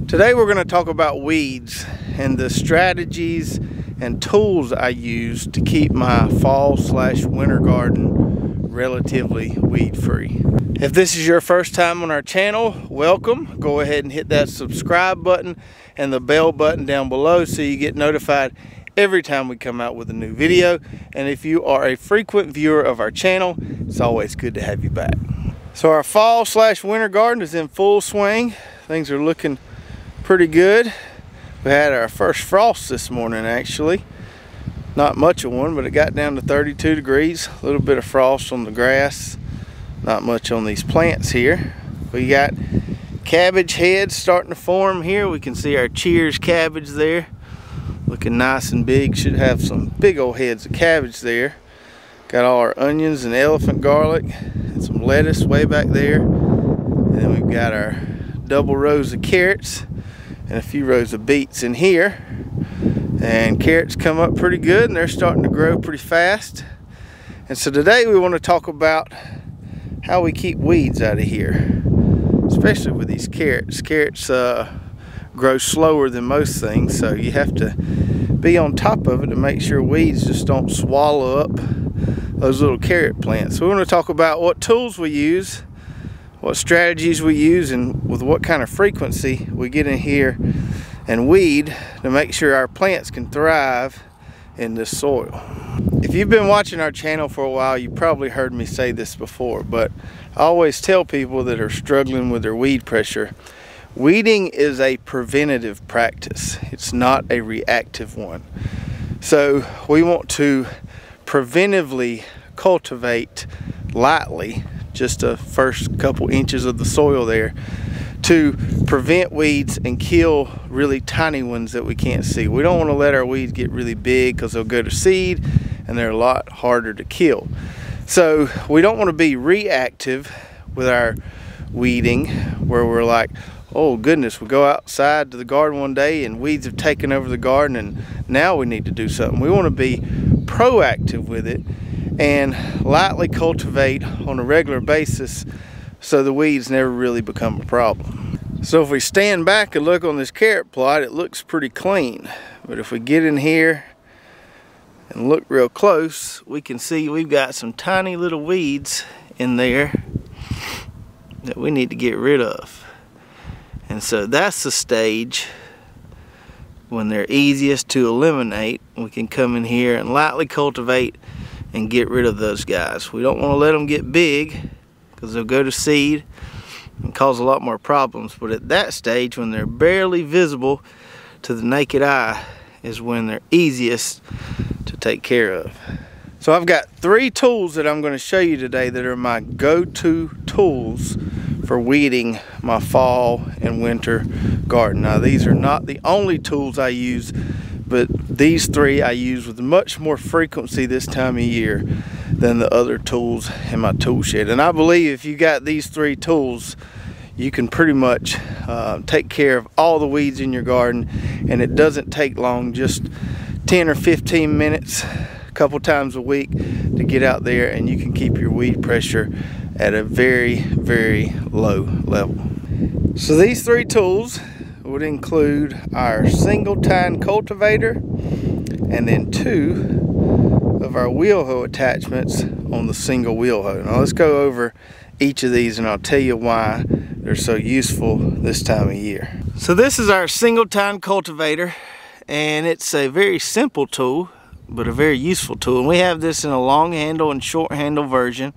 Today we're going to talk about weeds and the strategies and tools I use to keep my fall/winter garden relatively weed free. If this is your first time on our channel, welcome. Go ahead and hit that subscribe button and the bell button down below so you get notified every time we come out with a new video. And if you are a frequent viewer of our channel, it's always good to have you back. So our fall/winter garden is in full swing. Things are looking pretty good. We had our first frost this morning actually. Not much of one, but it got down to 32 degrees. A little bit of frost on the grass. Not much on these plants here. We got cabbage heads starting to form here. We can see our Cheers cabbage there. Looking nice and big. Should have some big old heads of cabbage there. Got all our onions and elephant garlic and some lettuce way back there. And then we've got our double rows of carrots and a few rows of beets in here. And carrots come up pretty good and they're starting to grow pretty fast. And so today we want to talk about how we keep weeds out of here, especially with these carrots. Carrots grow slower than most things, so you have to be on top of it to make sure weeds just don't swallow up those little carrot plants. So we want to talk about what tools we use, what strategies we use, and with what kind of frequency we get in here and weed to make sure our plants can thrive in this soil. If you've been watching our channel for a while, you probably heard me say this before, but I always tell people that are struggling with their weed pressure, weeding is a preventative practice. It's not a reactive one. So we want to preventively cultivate lightly, just the first couple inches of the soil there, to prevent weeds and kill really tiny ones that we can't see. We don't want to let our weeds get really big because they'll go to seed and they're a lot harder to kill. So we don't want to be reactive with our weeding where we're like, oh goodness, we go outside to the garden one day and weeds have taken over the garden and now we need to do something. We want to be proactive with it and lightly cultivate on a regular basis so the weeds never really become a problem. So if we stand back and look on this carrot plot, it looks pretty clean. But if we get in here and look real close, we can see we've got some tiny little weeds in there that we need to get rid of. And so that's the stage when they're easiest to eliminate. We can come in here and lightly cultivate and get rid of those guys. We don't want to let them get big because they'll go to seed and cause a lot more problems. But at that stage, when they're barely visible to the naked eye, is when they're easiest to take care of. So I've got 3 tools that I'm going to show you today that are my go-to tools for weeding my fall and winter garden. Now these are not the only tools I use, but these 3 I use with much more frequency this time of year than the other tools in my tool shed. And I believe if you got these 3 tools, you can pretty much take care of all the weeds in your garden, and it doesn't take long, just 10 or 15 minutes a couple times a week to get out there, and you can keep your weed pressure at a very, very low level. So these 3 tools would include our single tine cultivator and then 2 of our wheel hoe attachments on the single wheel hoe. Now let's go over each of these and I'll tell you why they're so useful this time of year. So this is our single tine cultivator, and it's a very simple tool but a very useful tool. And we have this in a long handle and short handle version,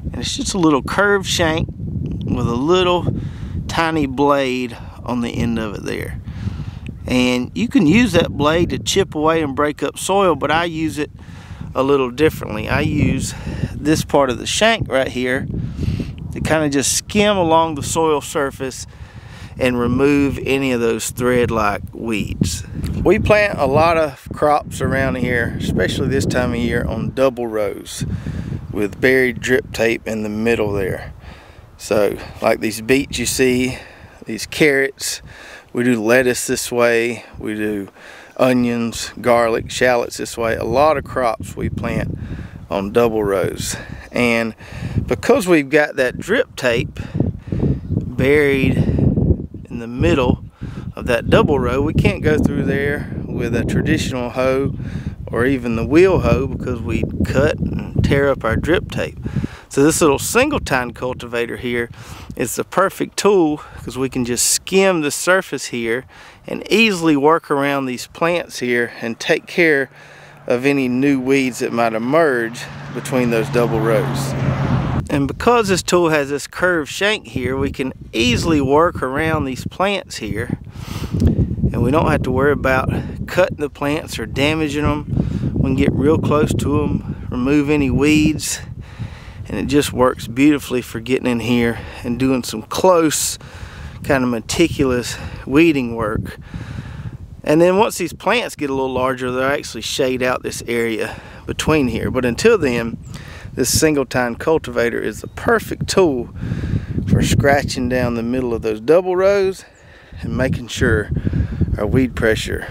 and it's just a little curved shank with a little tiny blade on the end of it there. And you can use that blade to chip away and break up soil, but I use it a little differently. I use this part of the shank right here to kind of just skim along the soil surface and remove any of those thread-like weeds. We plant a lot of crops around here, especially this time of year, on double rows with buried drip tape in the middle there. So like these beets you see, these carrots, we do lettuce this way, we do onions, garlic, shallots this way. A lot of crops we plant on double rows. And because we've got that drip tape buried in the middle of that double row. We can't go through there with a traditional hoe or even the wheel hoe because we'd cut and tear up our drip tape. So this little single tine cultivator here is the perfect tool because we can just skim the surface here and easily work around these plants here and take care of any new weeds that might emerge between those double rows. And because this tool has this curved shank here, we can easily work around these plants here, and we don't have to worry about cutting the plants or damaging them. We can get real close to them, remove any weeds, and it just works beautifully for getting in here and doing some close, kind of meticulous weeding work. And then once these plants get a little larger, they'll actually shade out this area between here. But until then, this single tine cultivator is the perfect tool for scratching down the middle of those double rows and making sure our weed pressure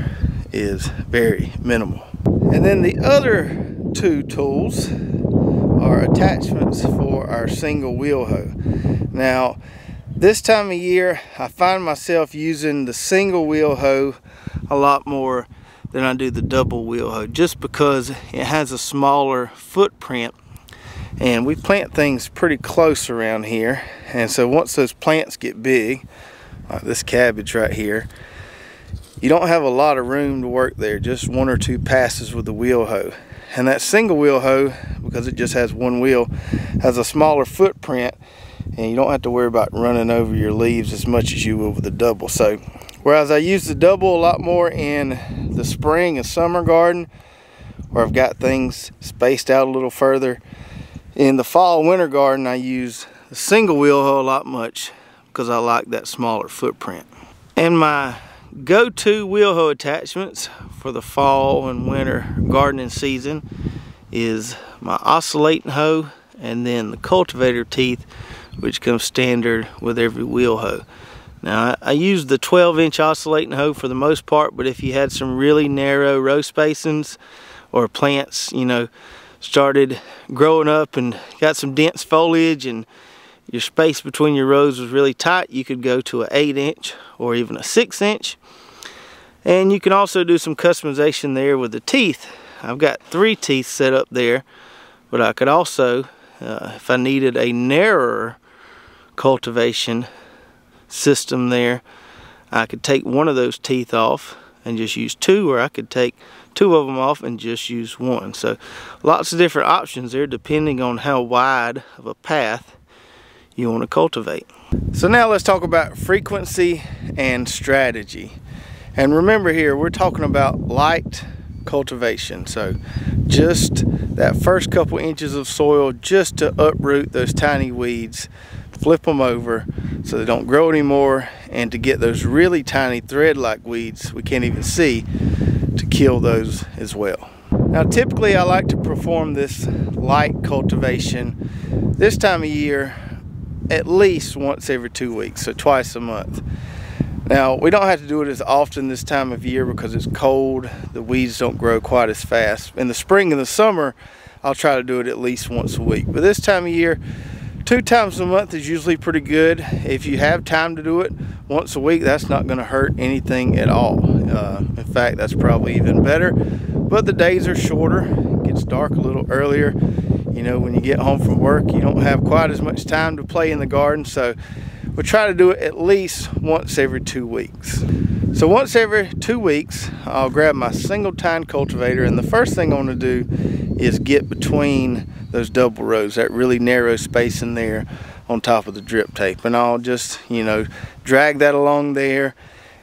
is very minimal. And then the other two tools are attachments for our single wheel hoe. Now, this time of year, I find myself using the single wheel hoe a lot more than I do the double wheel hoe, just because it has a smaller footprint. And we plant things pretty close around here, and so once those plants get big, like this cabbage right here, you don't have a lot of room to work there, just one or two passes with the wheel hoe. And that single wheel hoe, because it just has one wheel, has a smaller footprint, and you don't have to worry about running over your leaves as much as you will with the double. So whereas I use the double a lot more in the spring and summer garden, where I've got things spaced out a little further, in the fall winter garden I use the single wheel hoe a lot much because I like that smaller footprint. And my go-to wheel hoe attachments for the fall and winter gardening season is my oscillating hoe and then the cultivator teeth, which comes standard with every wheel hoe. Now I use the 12-inch oscillating hoe for the most part, but if you had some really narrow row spacings or plants, you know, started growing up and got some dense foliage and your space between your rows was really tight, you could go to an 8-inch or even a 6-inch. And you can also do some customization there with the teeth. I've got 3 teeth set up there, but I could also, if I needed a narrower cultivation system there, I could take one of those teeth off and just use 2, or I could take 2 of them off and just use 1. So lots of different options there depending on how wide of a path you want to cultivate. So now let's talk about frequency and strategy. And remember here, we're talking about light cultivation. So just that first couple inches of soil just to uproot those tiny weeds, flip them over so they don't grow anymore, and to get those really tiny thread-like weeds we can't even see, to kill those as well. Now typically I like to perform this light cultivation this time of year at least once every 2 weeks, so twice a month. Now we don't have to do it as often this time of year because it's cold, the weeds don't grow quite as fast. In the spring and the summer I'll try to do it at least once a week, but this time of year 2 times a month is usually pretty good. If you have time to do it once a week, that's not going to hurt anything at all. In fact, that's probably even better. But the days are shorter, it gets dark a little earlier. You know, when you get home from work, you don't have quite as much time to play in the garden, so we'll try to do it at least once every 2 weeks. So once every 2 weeks, I'll grab my single tine cultivator, and the first thing I want to do is get between those double rows, that really narrow space in there on top of the drip tape. And I'll just, you know, drag that along there.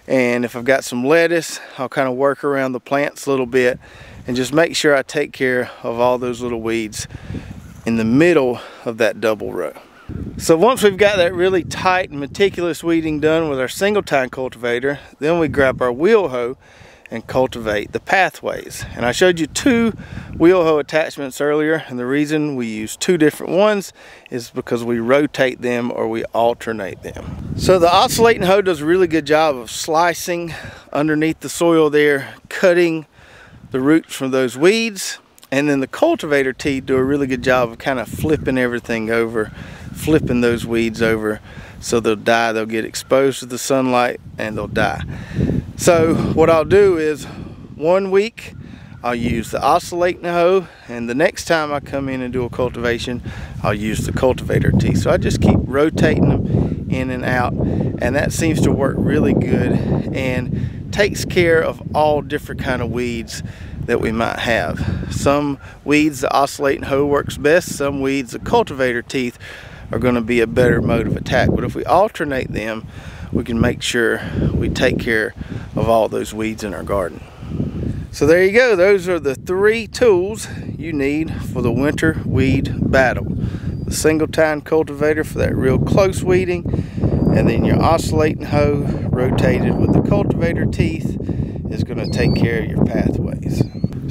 And if I've got some lettuce, I'll kind of work around the plants a little bit and just make sure I take care of all those little weeds in the middle of that double row. So once we've got that really tight and meticulous weeding done with our single tine cultivator, then we grab our wheel hoe and cultivate the pathways. And I showed you 2 wheel hoe attachments earlier, and the reason we use 2 different ones is because we rotate them or we alternate them. So the oscillating hoe does a really good job of slicing underneath the soil there, cutting the roots from those weeds, and then the cultivator teeth do a really good job of kind of flipping everything over, flipping those weeds over so they'll die. They'll get exposed to the sunlight and they'll die. So what I'll do is 1 week I'll use the Oscillating Hoe, and the next time I come in and do a cultivation, I'll use the Cultivator teeth. So I just keep rotating them in and out, and that seems to work really good and takes care of all different kind of weeds that we might have. Some weeds the Oscillating Hoe works best, some weeds the Cultivator teeth are going to be a better mode of attack. But if we alternate them, we can make sure we take care of all those weeds in our garden. So there you go. Those are the 3 tools you need for the winter weed battle. The single tine cultivator for that real close weeding, and then your Oscillating Hoe rotated with the cultivator teeth is going to take care of your pathways.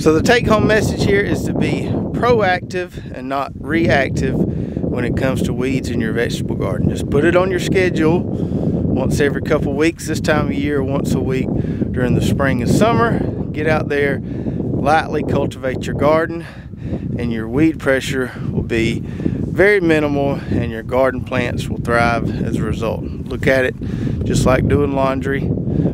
So the take-home message here is to be proactive and not reactive when it comes to weeds in your vegetable garden. Just put it on your schedule once every couple weeks, this time of year, once a week during the spring and summer. Get out there, lightly cultivate your garden, and your weed pressure will be very minimal, and your garden plants will thrive as a result. Look at it just like doing laundry,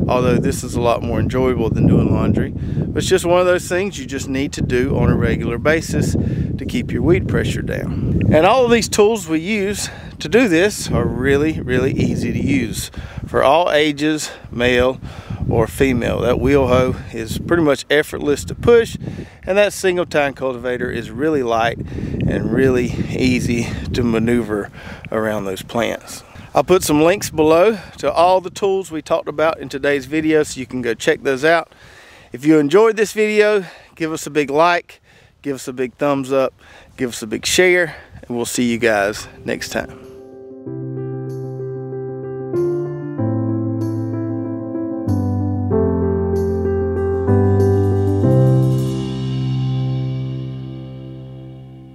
although this is a lot more enjoyable than doing laundry. But it's just one of those things you just need to do on a regular basis to keep your weed pressure down. And all of these tools we use to do this are really, really easy to use for all ages, male or female. That Wheel Hoe is pretty much effortless to push, and that single tine cultivator is really light and really easy to maneuver around those plants. I'll put some links below to all the tools we talked about in today's video, so you can go check those out. If you enjoyed this video, give us a big like, give us a big thumbs up, give us a big share, and we'll see you guys next time.